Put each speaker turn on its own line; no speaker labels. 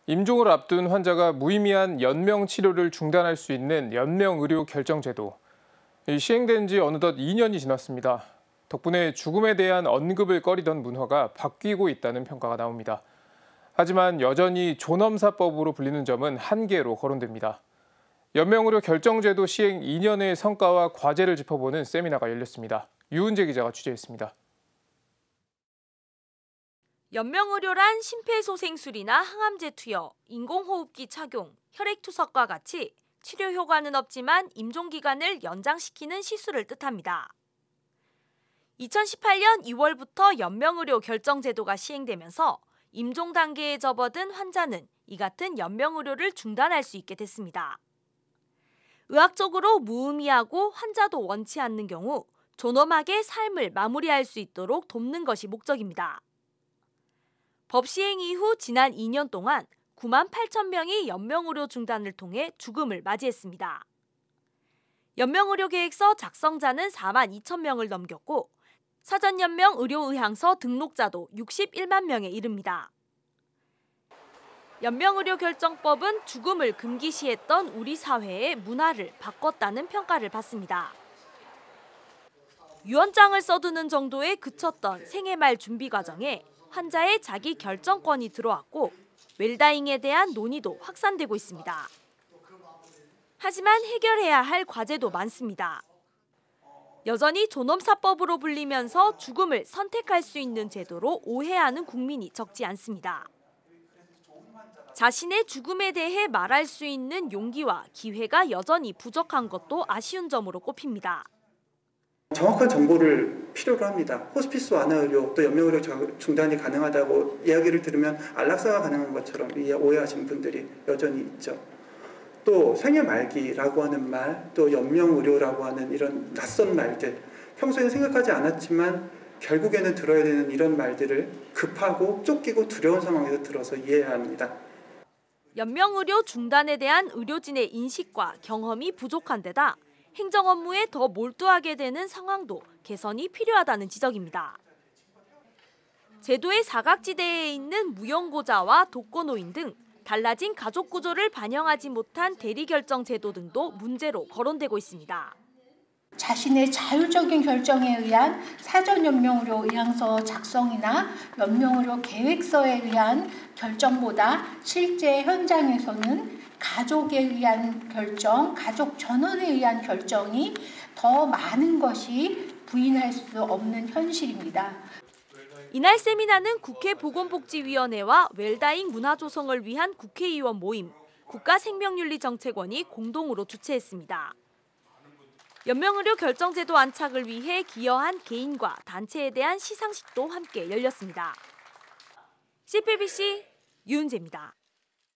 임종을 앞둔 환자가 무의미한 연명 치료를 중단할 수 있는 연명의료 결정제도. 시행된 지 어느덧 2년이 지났습니다. 덕분에 죽음에 대한 언급을 꺼리던 문화가 바뀌고 있다는 평가가 나옵니다. 하지만 여전히 존엄사법으로 불리는 점은 한계로 거론됩니다. 연명의료 결정제도 시행 2년의 성과와 과제를 짚어보는 세미나가 열렸습니다. 유은재 기자가 취재했습니다.
연명의료란 심폐소생술이나 항암제 투여, 인공호흡기 착용, 혈액투석과 같이 치료 효과는 없지만 임종기간을 연장시키는 시술을 뜻합니다. 2018년 2월부터 연명의료 결정제도가 시행되면서 임종 단계에 접어든 환자는 이 같은 연명의료를 중단할 수 있게 됐습니다. 의학적으로 무의미하고 환자도 원치 않는 경우 존엄하게 삶을 마무리할 수 있도록 돕는 것이 목적입니다. 법 시행 이후 지난 2년 동안 9만 8천 명이 연명의료 중단을 통해 죽음을 맞이했습니다. 연명의료 계획서 작성자는 4만 2천 명을 넘겼고 사전연명 의료의향서 등록자도 61만 명에 이릅니다. 연명의료 결정법은 죽음을 금기시했던 우리 사회의 문화를 바꿨다는 평가를 받습니다. 유언장을 써두는 정도에 그쳤던 생애 말 준비 과정에 환자의 자기 결정권이 들어왔고 웰다잉에 대한 논의도 확산되고 있습니다. 하지만 해결해야 할 과제도 많습니다. 여전히 존엄사법으로 불리면서 죽음을 선택할 수 있는 제도로 오해하는 국민이 적지 않습니다. 자신의 죽음에 대해 말할 수 있는 용기와 기회가 여전히 부족한 것도 아쉬운 점으로 꼽힙니다.
정확한 정보를 필요로 합니다. 호스피스 완화의료 또 연명의료 중단이 가능하다고 이야기를 들으면 안락사가 가능한 것처럼 오해하시는 분들이 여전히 있죠. 또 생애 말기라고 하는 말, 또 연명의료라고 하는 이런 낯선 말들, 평소에는 생각하지 않았지만 결국에는 들어야 되는 이런 말들을 급하고 쫓기고 두려운 상황에서 들어서 이해해야 합니다.
연명의료 중단에 대한 의료진의 인식과 경험이 부족한 데다 행정 업무에 더 몰두하게 되는 상황도 개선이 필요하다는 지적입니다. 제도의 사각지대에 있는 무연고자와 독거노인 등 달라진 가족 구조를 반영하지 못한 대리결정 제도 등도 문제로 거론되고 있습니다.
자신의 자율적인 결정에 의한 사전 연명의료 의향서 작성이나 연명의료 계획서에 의한 결정보다 실제 현장에서는 가족에 의한 결정, 가족 전원에 의한 결정이 더 많은 것이 부인할 수 없는 현실입니다.
이날 세미나는 국회 보건복지위원회와 웰다잉 문화 조성을 위한 국회의원 모임, 국가생명윤리정책원이 공동으로 주최했습니다. 연명의료 결정제도 안착을 위해 기여한 개인과 단체에 대한 시상식도 함께 열렸습니다. CPBC 유은재입니다.